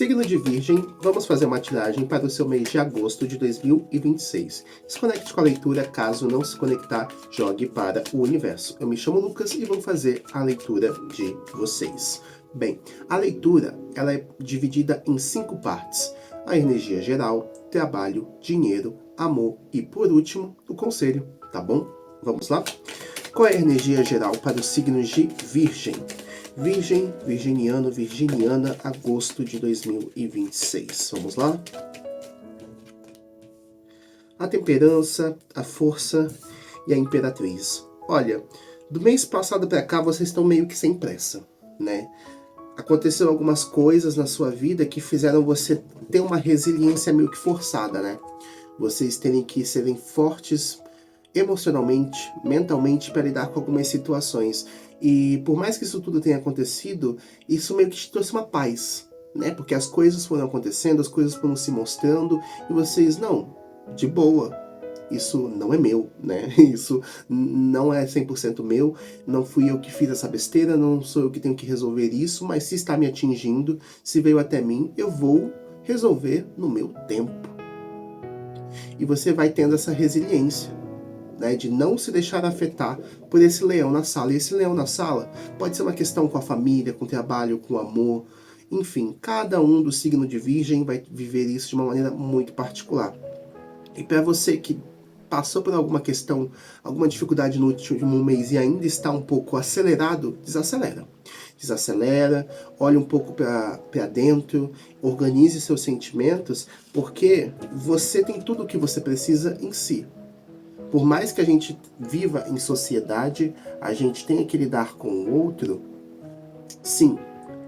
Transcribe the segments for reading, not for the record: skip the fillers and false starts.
Signo de Virgem, vamos fazer uma tiragem para o seu mês de agosto de 2026. Se conecte com a leitura, caso não se conectar, jogue para o universo. Eu me chamo Lucas e vou fazer a leitura de vocês. Bem, a leitura ela é dividida em 5 partes. A energia geral, trabalho, dinheiro, amor e, por último, o conselho, tá bom? Vamos lá? Qual é a energia geral para os signos de Virgem? Virgem, virginiano, virginiana, agosto de 2026. Vamos lá? A temperança, a força e a imperatriz. Olha, do mês passado para cá vocês estão meio que sem pressa, né? Aconteceram algumas coisas na sua vida que fizeram você ter uma resiliência meio que forçada, né? Vocês terem que serem fortes emocionalmente, mentalmente para lidar com algumas situações. E por mais que isso tudo tenha acontecido, isso meio que te trouxe uma paz, né? Porque as coisas foram acontecendo, as coisas foram se mostrando e vocês, não, de boa, isso não é meu, né? Isso não é 100% meu, não fui eu que fiz essa besteira, não sou eu que tenho que resolver isso, mas se está me atingindo, se veio até mim, eu vou resolver no meu tempo. E você vai tendo essa resiliência, né, de não se deixar afetar por esse leão na sala. E esse leão na sala pode ser uma questão com a família, com o trabalho, com o amor. Enfim, cada um do signo de Virgem vai viver isso de uma maneira muito particular. E para você que passou por alguma questão, alguma dificuldade no último mês e ainda está um pouco acelerado, desacelera. Desacelera, olhe um pouco para dentro, organize seus sentimentos, porque você tem tudo o que você precisa em si. Por mais que a gente viva em sociedade, a gente tenha que lidar com o outro, sim,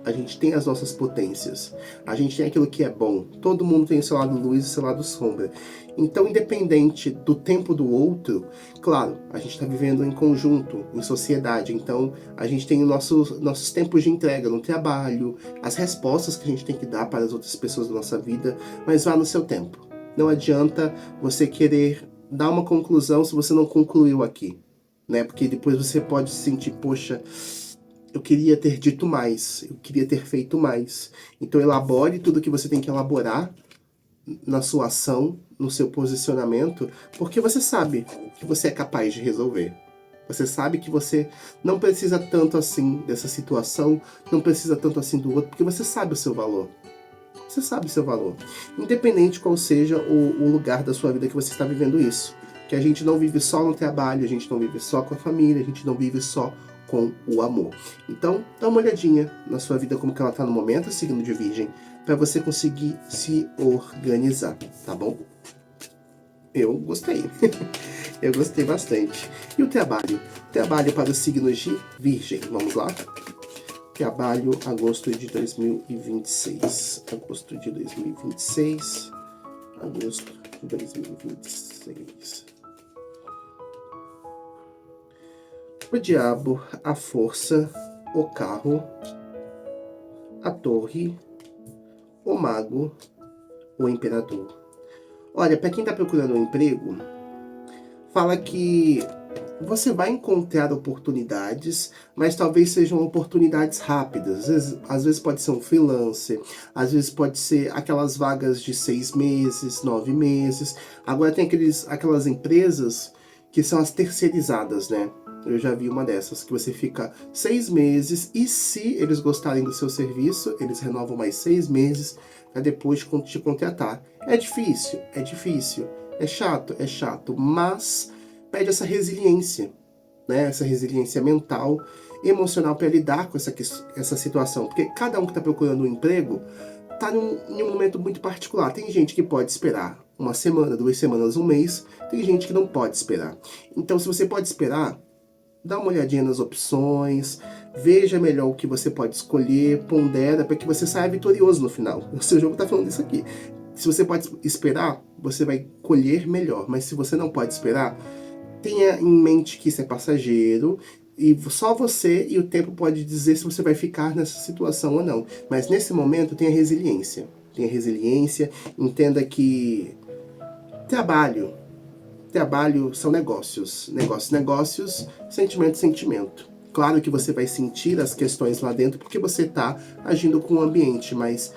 a gente tem as nossas potências, a gente tem aquilo que é bom, todo mundo tem o seu lado luz e o seu lado sombra. Então, independente do tempo do outro, claro, a gente está vivendo em conjunto, em sociedade, então a gente tem nossos tempos de entrega no trabalho, as respostas que a gente tem que dar para as outras pessoas da nossa vida, mas vá no seu tempo. Não adianta você querer dar uma conclusão se você não concluiu aqui, né? Porque depois você pode se sentir, poxa, eu queria ter dito mais, eu queria ter feito mais. Então elabore tudo que você tem que elaborar na sua ação, no seu posicionamento, porque você sabe que você é capaz de resolver. Você sabe que você não precisa tanto assim dessa situação, não precisa tanto assim do outro, porque você sabe o seu valor. Você sabe o seu valor. Independente qual seja o lugar da sua vida que você está vivendo isso. Que a gente não vive só no trabalho, a gente não vive só com a família, a gente não vive só com o amor. Então, dá uma olhadinha na sua vida como que ela está no momento, signo de Virgem, para você conseguir se organizar, tá bom? Eu gostei. Eu gostei bastante. E o trabalho? Trabalho para os signos de Virgem. Vamos lá? Trabalho, agosto de 2026. Agosto de 2026. Agosto de 2026. O diabo, a força, o carro, a torre, o mago, o imperador. Olha, para quem está procurando um emprego, fala que você vai encontrar oportunidades, mas talvez sejam oportunidades rápidas. Às vezes pode ser um freelancer, às vezes pode ser aquelas vagas de 6 meses, 9 meses. Agora tem aquelas empresas que são as terceirizadas, né? Eu já vi uma dessas, que você fica 6 meses e se eles gostarem do seu serviço, eles renovam mais 6 meses para depois te contratar. É difícil, é chato, mas pede essa resiliência, né? Essa resiliência mental, emocional para lidar com essa situação. Porque cada um que está procurando um emprego está em um momento muito particular. Tem gente que pode esperar uma semana, 2 semanas, um mês. Tem gente que não pode esperar. Então, se você pode esperar, dá uma olhadinha nas opções, veja melhor o que você pode escolher, pondera para que você saia vitorioso no final. O seu jogo está falando isso aqui. Se você pode esperar, você vai colher melhor. Mas se você não pode esperar, tenha em mente que isso é passageiro e só você e o tempo pode dizer se você vai ficar nessa situação ou não. Mas nesse momento tenha resiliência. Tenha resiliência, entenda que trabalho são negócios. Negócios, sentimento. Claro que você vai sentir as questões lá dentro porque você está agindo com o ambiente, mas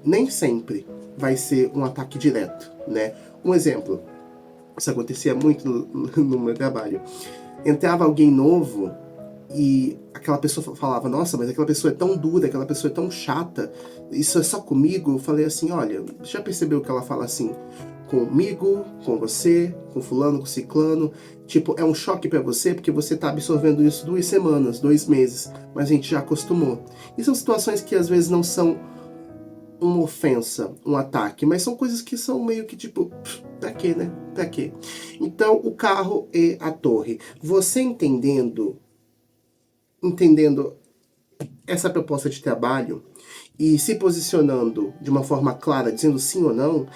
nem sempre vai ser um ataque direto, né? Um exemplo, isso acontecia muito no meu trabalho. Entrava alguém novo e aquela pessoa falava, nossa, mas aquela pessoa é tão dura, aquela pessoa é tão chata, isso é só comigo? Eu falei assim, olha, já percebeu que ela fala assim, comigo, com você, com fulano, com ciclano, tipo, é um choque pra você porque você tá absorvendo isso 2 semanas, 2 meses, mas a gente já acostumou. E são situações que às vezes não são uma ofensa, um ataque, mas são coisas que são meio que tipo, pra quê, né? Pra quê? Então, o carro e a torre. Você entendendo essa proposta de trabalho e se posicionando de uma forma clara, dizendo sim ou não,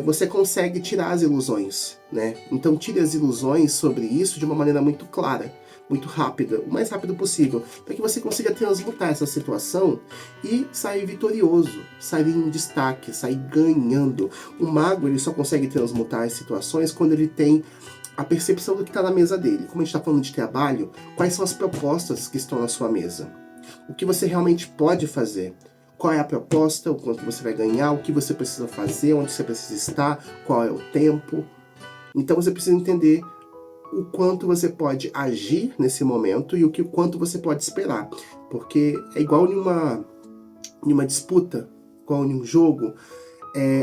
você consegue tirar as ilusões, né? Então tire as ilusões sobre isso de uma maneira muito clara, muito rápida, o mais rápido possível, para que você consiga transmutar essa situação e sair vitorioso, sair em destaque, sair ganhando. O mago ele só consegue transmutar as situações quando ele tem a percepção do que está na mesa dele. Como a gente está falando de trabalho, quais são as propostas que estão na sua mesa? O que você realmente pode fazer? Qual é a proposta, o quanto você vai ganhar, o que você precisa fazer, onde você precisa estar, qual é o tempo. Então você precisa entender o quanto você pode agir nesse momento e o quanto você pode esperar. Porque é igual em uma disputa, igual em um jogo,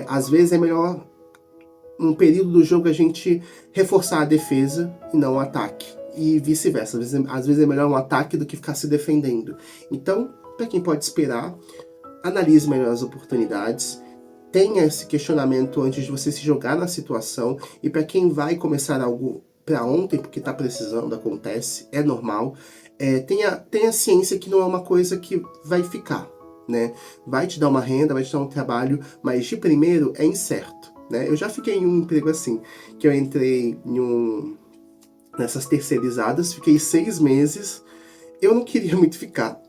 às vezes é melhor num período do jogo a gente reforçar a defesa e não o ataque. E vice-versa. Às vezes é melhor um ataque do que ficar se defendendo. Então, para quem pode esperar, analise melhor as oportunidades, tenha esse questionamento antes de você se jogar na situação, e para quem vai começar algo para ontem, porque está precisando, acontece, é normal, tenha ciência que não é uma coisa que vai ficar, né? Vai te dar uma renda, vai te dar um trabalho, mas de primeiro é incerto, né? Eu já fiquei em um emprego assim, que eu entrei nessas terceirizadas, fiquei 6 meses, eu não queria muito ficar,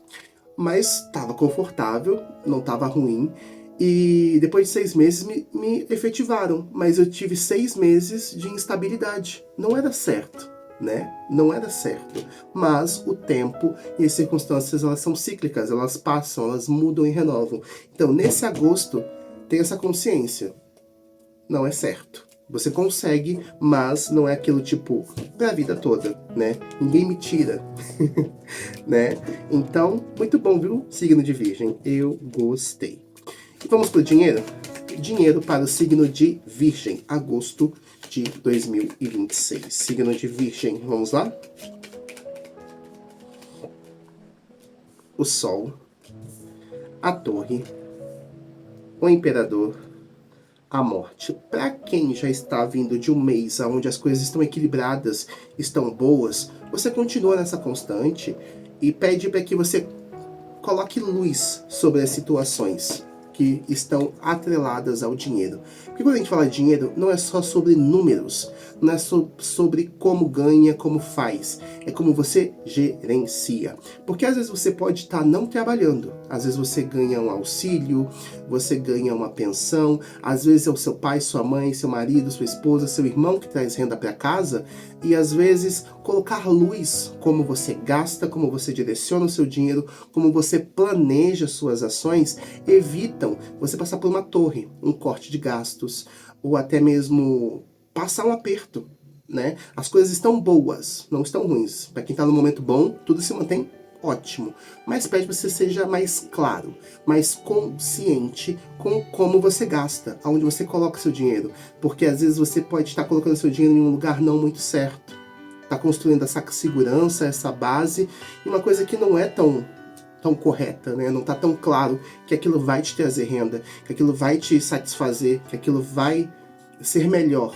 mas estava confortável, não estava ruim, e depois de 6 meses me efetivaram, mas eu tive 6 meses de instabilidade, não era certo, né? Não era certo, mas o tempo e as circunstâncias elas são cíclicas, elas passam, elas mudam e renovam. Então nesse agosto, tenha essa consciência, não é certo. Você consegue, mas não é aquilo tipo pra vida toda, né? Ninguém me tira, né? Então, muito bom, viu? Signo de Virgem, eu gostei. E vamos pro dinheiro? Dinheiro para o signo de Virgem, agosto de 2026. Signo de Virgem, vamos lá? O Sol, a Torre, o Imperador, a Morte. Para quem já está vindo de um mês onde as coisas estão equilibradas, estão boas, você continua nessa constante e pede para que você coloque luz sobre as situações que estão atreladas ao dinheiro. Porque quando a gente fala de dinheiro, não é só sobre números, não é sobre como ganha, como faz, é como você gerencia. Porque às vezes você pode estar não trabalhando, às vezes você ganha um auxílio, você ganha uma pensão, às vezes é o seu pai, sua mãe, seu marido, sua esposa, seu irmão que traz renda para casa, e às vezes colocar luz como você gasta, como você direciona o seu dinheiro, como você planeja suas ações, evitam você passar por uma torre, um corte de gastos, ou até mesmo passar um aperto, né? As coisas estão boas, não estão ruins. Para quem está no momento bom, tudo se mantém ótimo, mas pede que você seja mais claro, mais consciente com como você gasta, aonde você coloca seu dinheiro, porque às vezes você pode estar colocando seu dinheiro em um lugar não muito certo, está construindo essa segurança, essa base, e uma coisa que não é tão correta, né? Não está tão claro que aquilo vai te trazer renda, que aquilo vai te satisfazer, que aquilo vai ser melhor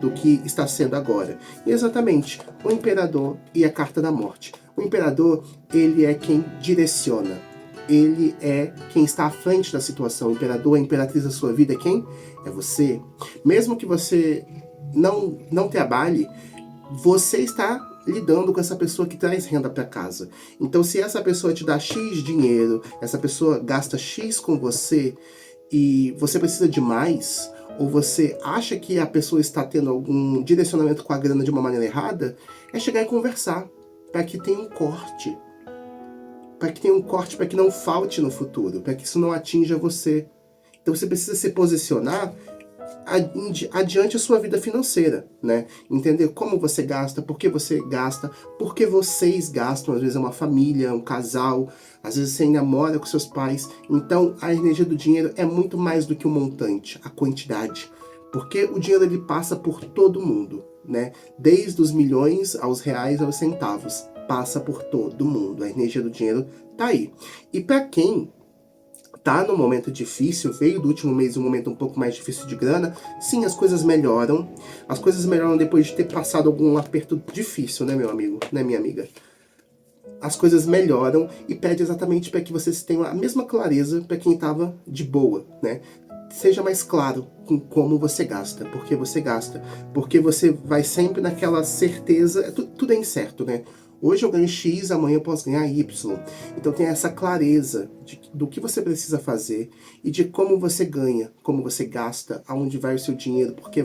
do que está sendo agora. E exatamente, o Imperador e a Carta da Morte. O Imperador, ele é quem direciona, ele é quem está à frente da situação. O Imperador, a Imperatriz da sua vida é quem? É você. Mesmo que você não trabalhe, você está lidando com essa pessoa que traz renda para casa. Então, se essa pessoa te dá X dinheiro, essa pessoa gasta X com você e você precisa de mais, ou você acha que a pessoa está tendo algum direcionamento com a grana de uma maneira errada, é chegar e conversar para que tenha um corte. Para que tenha um corte, para que não falte no futuro, para que isso não atinja você. Então você precisa se posicionar adiante a sua vida financeira, né? Entender como você gasta, por que você gasta, por que vocês gastam. Às vezes é uma família, um casal, às vezes você ainda mora com seus pais. Então a energia do dinheiro é muito mais do que o montante, a quantidade. Porque o dinheiro ele passa por todo mundo, né? Desde os milhões aos reais aos centavos, passa por todo mundo. A energia do dinheiro tá aí. E para quem tá num momento difícil, veio do último mês um momento um pouco mais difícil de grana, sim, as coisas melhoram. As coisas melhoram depois de ter passado algum aperto difícil, né, meu amigo, né, minha amiga? As coisas melhoram e pede exatamente para que vocês tenham a mesma clareza para quem estava de boa, né? Seja mais claro com como você gasta, porque você vai sempre naquela certeza, tudo é incerto, né? Hoje eu ganho X, amanhã eu posso ganhar Y. Então tem essa clareza do que você precisa fazer e de como você ganha, como você gasta, aonde vai o seu dinheiro, porque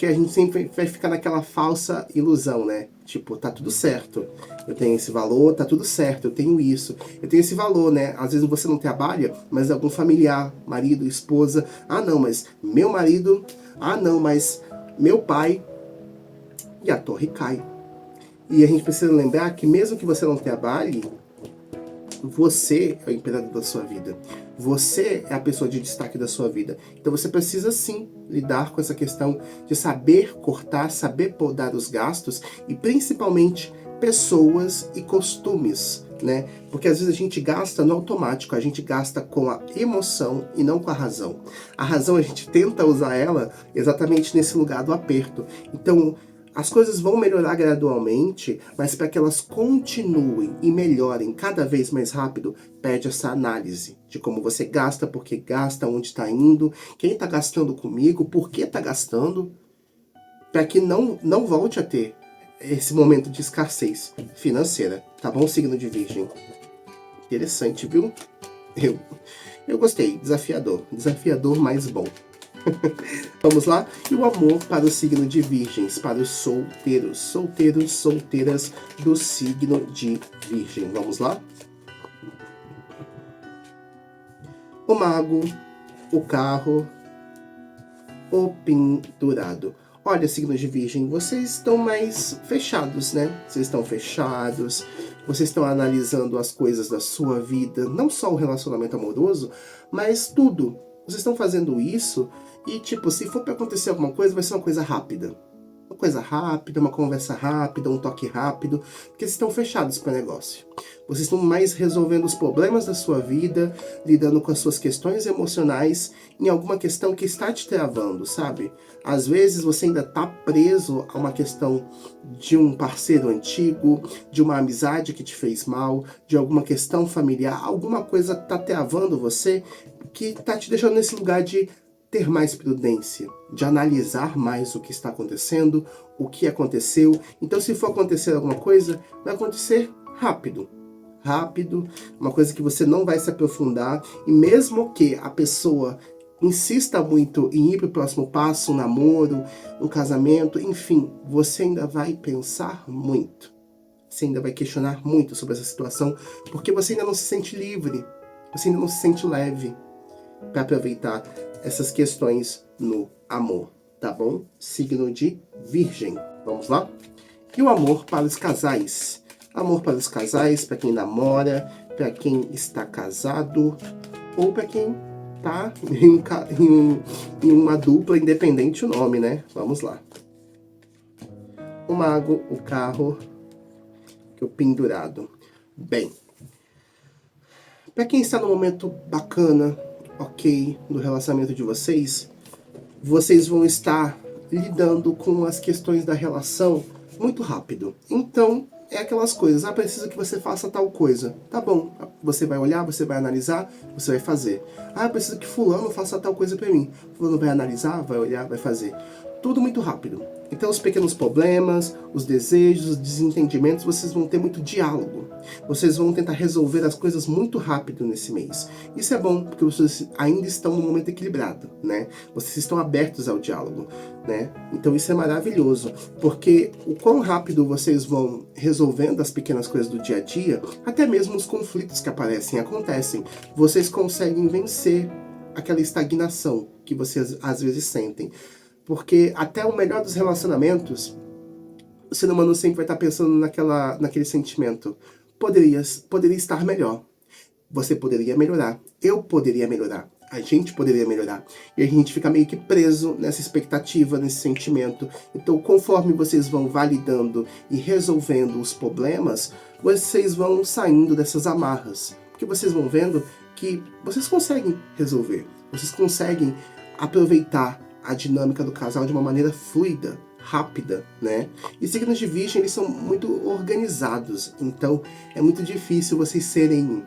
a gente sempre vai ficar naquela falsa ilusão, né? Tipo, tá tudo certo, eu tenho esse valor, tá tudo certo, eu tenho isso, eu tenho esse valor, né? Às vezes você não trabalha, mas algum familiar, marido, esposa, ah não, mas meu marido, ah não, mas meu pai, e a torre cai. E a gente precisa lembrar que mesmo que você não trabalhe, você é o imperador da sua vida. Você é a pessoa de destaque da sua vida. Então você precisa sim lidar com essa questão de saber cortar, saber podar os gastos e principalmente pessoas e costumes, né? Porque às vezes a gente gasta no automático, a gente gasta com a emoção e não com a razão. A razão a gente tenta usar ela exatamente nesse lugar do aperto. Então as coisas vão melhorar gradualmente, mas para que elas continuem e melhorem cada vez mais rápido, pede essa análise de como você gasta, por que gasta, onde está indo, quem está gastando comigo, por que está gastando, para que não volte a ter esse momento de escassez financeira, tá bom, signo de Virgem? Interessante, viu? Eu gostei, desafiador, mais bom. Vamos lá? E o amor para o signo de Virgens, para os solteiros, solteiras do signo de Virgem. Vamos lá? O mago, o carro, o pendurado. Olha, signo de Virgem, vocês estão mais fechados, né? Vocês estão fechados, vocês estão analisando as coisas da sua vida, não só o relacionamento amoroso, mas tudo. Vocês estão fazendo isso e, tipo, se for para acontecer alguma coisa, vai ser uma coisa rápida. Uma coisa rápida, uma conversa rápida, um toque rápido, porque vocês estão fechados para o negócio. Vocês estão mais resolvendo os problemas da sua vida, lidando com as suas questões emocionais em alguma questão que está te travando, sabe? Às vezes você ainda está preso a uma questão de um parceiro antigo, de uma amizade que te fez mal, de alguma questão familiar, alguma coisa está travando você que está te deixando nesse lugar de ter mais prudência, de analisar mais o que está acontecendo, o que aconteceu. Então, se for acontecer alguma coisa, vai acontecer rápido, uma coisa que você não vai se aprofundar, e mesmo que a pessoa insista muito em ir para o próximo passo, um namoro, um casamento, enfim, você ainda vai pensar muito, você ainda vai questionar muito sobre essa situação, porque você ainda não se sente livre, você ainda não se sente leve para aproveitar essas questões no amor, tá bom? Signo de Virgem. Vamos lá? E o amor para os casais. Amor para os casais, para quem namora, para quem está casado, ou para quem tá em uma dupla, independente o nome, né? Vamos lá. O mago, o carro, o pendurado. Bem, para quem está num momento bacana, ok, no relacionamento de vocês, vocês vão estar lidando com as questões da relação muito rápido. Então, é aquelas coisas, preciso que você faça tal coisa. Tá bom, você vai olhar, você vai analisar, você vai fazer. Preciso que fulano faça tal coisa pra mim. Fulano vai analisar, vai olhar, vai fazer. Tudo muito rápido. Então os pequenos problemas, os desejos, os desentendimentos, vocês vão ter muito diálogo. Vocês vão tentar resolver as coisas muito rápido nesse mês. Isso é bom, porque vocês ainda estão num momento equilibrado, né? Vocês estão abertos ao diálogo, né? Então isso é maravilhoso, porque o quão rápido vocês vão resolvendo as pequenas coisas do dia a dia, até mesmo os conflitos que acontecem, vocês conseguem vencer aquela estagnação que vocês às vezes sentem. Porque até o melhor dos relacionamentos, o ser humano sempre vai estar pensando naquele sentimento. Poderia estar melhor. Você poderia melhorar. Eu poderia melhorar. A gente poderia melhorar. E a gente fica meio que preso nessa expectativa, nesse sentimento. Então, conforme vocês vão validando e resolvendo os problemas, vocês vão saindo dessas amarras. Porque vocês vão vendo que vocês conseguem resolver. Vocês conseguem aproveitar a dinâmica do casal de uma maneira fluida, rápida, né? E signos de Virgem, eles são muito organizados. Então, é muito difícil vocês serem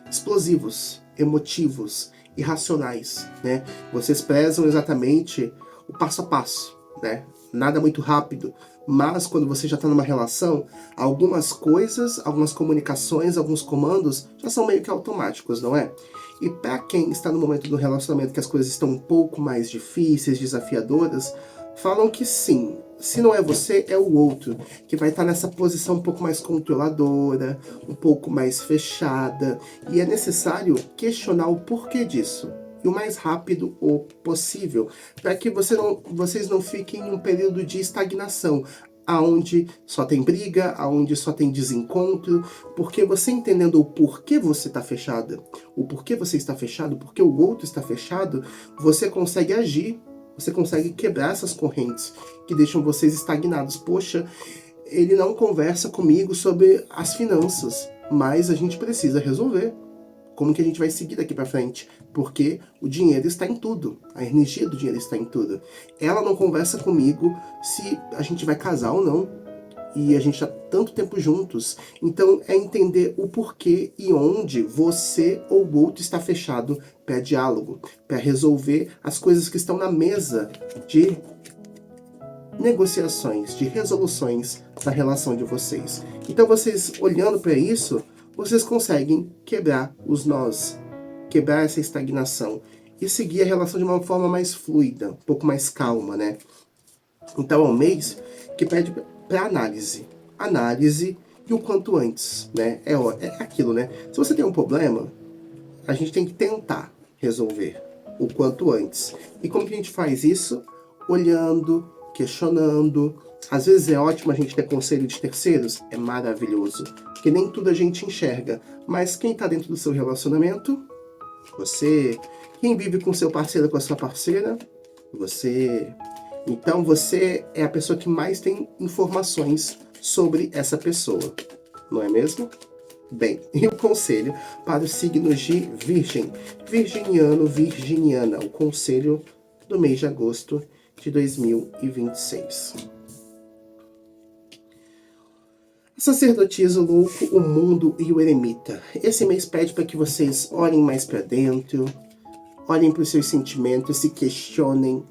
explosivos, emotivos, irracionais, né? Vocês prezam exatamente o passo a passo, né? Nada muito rápido, mas quando você já está numa relação, algumas coisas, algumas comunicações, alguns comandos já são meio que automáticos, não é? E para quem está no momento do relacionamento que as coisas estão um pouco mais difíceis, desafiadoras, falam que sim, se não é você, é o outro, que vai estar nessa posição um pouco mais controladora, um pouco mais fechada, e é necessário questionar o porquê disso, e o mais rápido o possível, para que vocês não fiquem em um período de estagnação, aonde só tem briga, aonde só tem desencontro, porque você entendendo o porquê você está fechada, o porquê você está fechado, porque o outro está fechado, você consegue agir. Você consegue quebrar essas correntes que deixam vocês estagnados. Poxa, ele não conversa comigo sobre as finanças, mas a gente precisa resolver. Como que a gente vai seguir daqui para frente? Porque o dinheiro está em tudo. A energia do dinheiro está em tudo. Ela não conversa comigo se a gente vai casar ou não. E a gente está tanto tempo juntos. Então é entender o porquê e onde você ou o outro está fechado para diálogo, para resolver as coisas que estão na mesa de negociações, de resoluções da relação de vocês. Então vocês olhando para isso, vocês conseguem quebrar os nós, quebrar essa estagnação e seguir a relação de uma forma mais fluida, um pouco mais calma, né? Então é um mês que pede para análise e o quanto antes, né? É aquilo, né? Se você tem um problema, a gente tem que tentar resolver o quanto antes. E como que a gente faz isso? Olhando, questionando. Às vezes é ótimo a gente ter conselho de terceiros, é maravilhoso, porque nem tudo a gente enxerga. Mas quem está dentro do seu relacionamento? Você. Quem vive com seu parceiro, com a sua parceira? Você. Então você é a pessoa que mais tem informações sobre essa pessoa, não é mesmo? Bem, e o conselho para os signos de Virgem, Virginiano, Virginiana, o conselho do mês de agosto de 2026. A sacerdotisa, o louco, o mundo e o eremita. Esse mês pede para que vocês olhem mais para dentro, olhem para os seus sentimentos, se questionem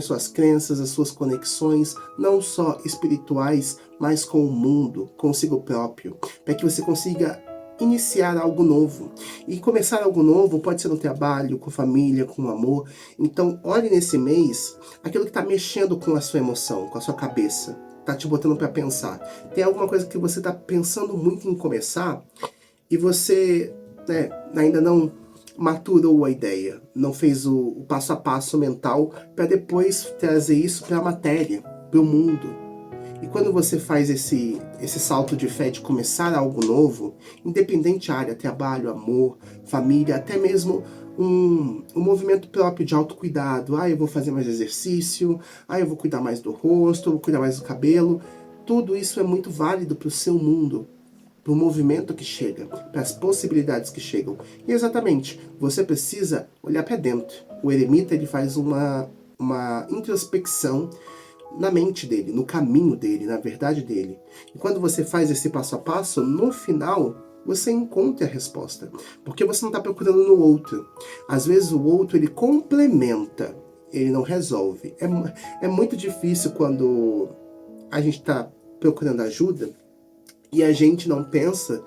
suas crenças, as suas conexões, não só espirituais, mas com o mundo, consigo próprio, para que você consiga iniciar algo novo. E começar algo novo pode ser no trabalho, com família, com amor. Então, olhe nesse mês aquilo que está mexendo com a sua emoção, com a sua cabeça, está te botando para pensar. Tem alguma coisa que você está pensando muito em começar e você, né, ainda não maturou a ideia, não fez o passo a passo mental para depois trazer isso para a matéria, para o mundo. E quando você faz esse salto de fé de começar algo novo, independente área, trabalho, amor, família, até mesmo um movimento próprio de autocuidado, eu vou fazer mais exercício, eu vou cuidar mais do rosto, eu vou cuidar mais do cabelo, tudo isso é muito válido para o seu mundo, para o movimento que chega, para as possibilidades que chegam. E exatamente, você precisa olhar para dentro. O eremita ele faz uma introspecção na mente dele, no caminho dele, na verdade dele. E quando você faz esse passo a passo, no final, você encontra a resposta. Porque você não está procurando no outro. Às vezes o outro ele complementa, ele não resolve. É muito difícil quando a gente está procurando ajuda e a gente não pensa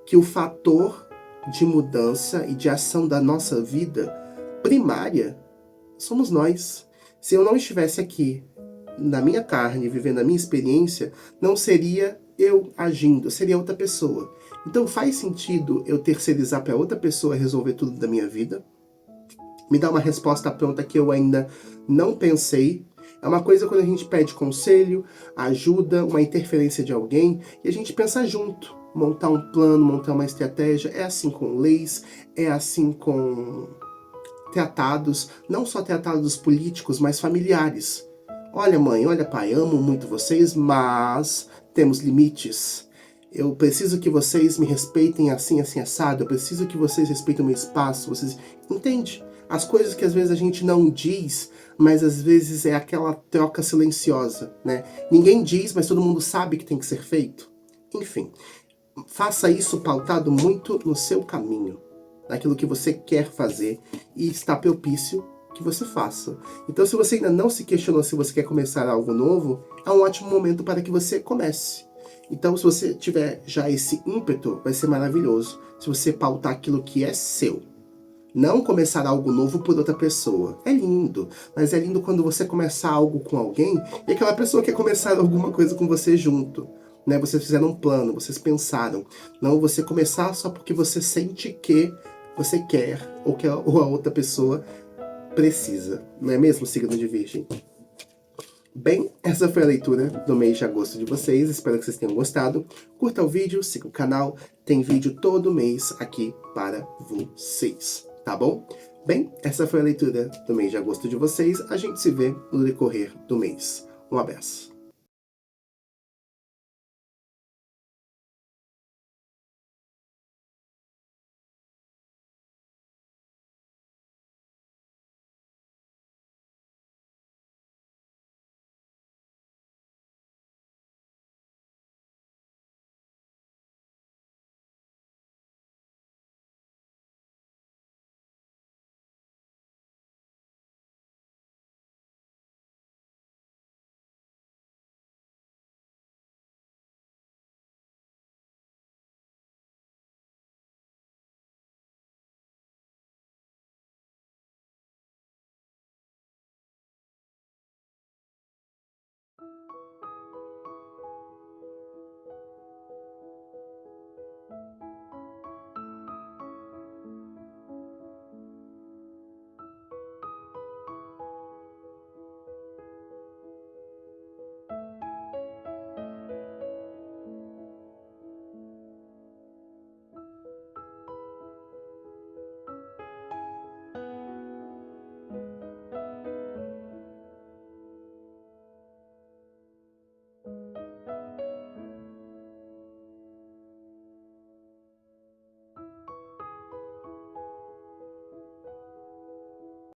que o fator de mudança e de ação da nossa vida primária somos nós. Se eu não estivesse aqui, na minha carne, vivendo a minha experiência, não seria eu agindo, seria outra pessoa. Então faz sentido eu terceirizar para outra pessoa resolver tudo da minha vida? me dá uma resposta pronta que eu ainda não pensei. É uma coisa quando a gente pede conselho, ajuda, uma interferência de alguém, e a gente pensa junto, montar um plano, montar uma estratégia. É assim com leis, é assim com tratados, não só tratados políticos, mas familiares. Olha mãe, olha pai, amo muito vocês, mas temos limites. Eu preciso que vocês me respeitem assim, assim, assado. Eu preciso que vocês respeitem o meu espaço. Vocês... Entende? As coisas que às vezes a gente não diz, mas às vezes é aquela troca silenciosa, né? Ninguém diz, mas todo mundo sabe que tem que ser feito. Enfim, faça isso pautado muito no seu caminho, naquilo que você quer fazer e está propício que você faça. Então, se você ainda não se questionou se você quer começar algo novo, é um ótimo momento para que você comece. Então, se você tiver já esse ímpeto, vai ser maravilhoso. Se você pautar aquilo que é seu. Não começar algo novo por outra pessoa. É lindo, mas é lindo quando você começar algo com alguém e aquela pessoa quer começar alguma coisa com você junto. Né? Vocês fizeram um plano, vocês pensaram. Não você começar só porque você sente que você quer ou que a outra pessoa precisa. Não é mesmo, signo de Virgem? Bem, essa foi a leitura do mês de agosto de vocês. Espero que vocês tenham gostado. Curta o vídeo, siga o canal. Tem vídeo todo mês aqui para vocês, tá bom? Bem, essa foi a leitura do mês de agosto de vocês. A gente se vê no decorrer do mês. Um abraço.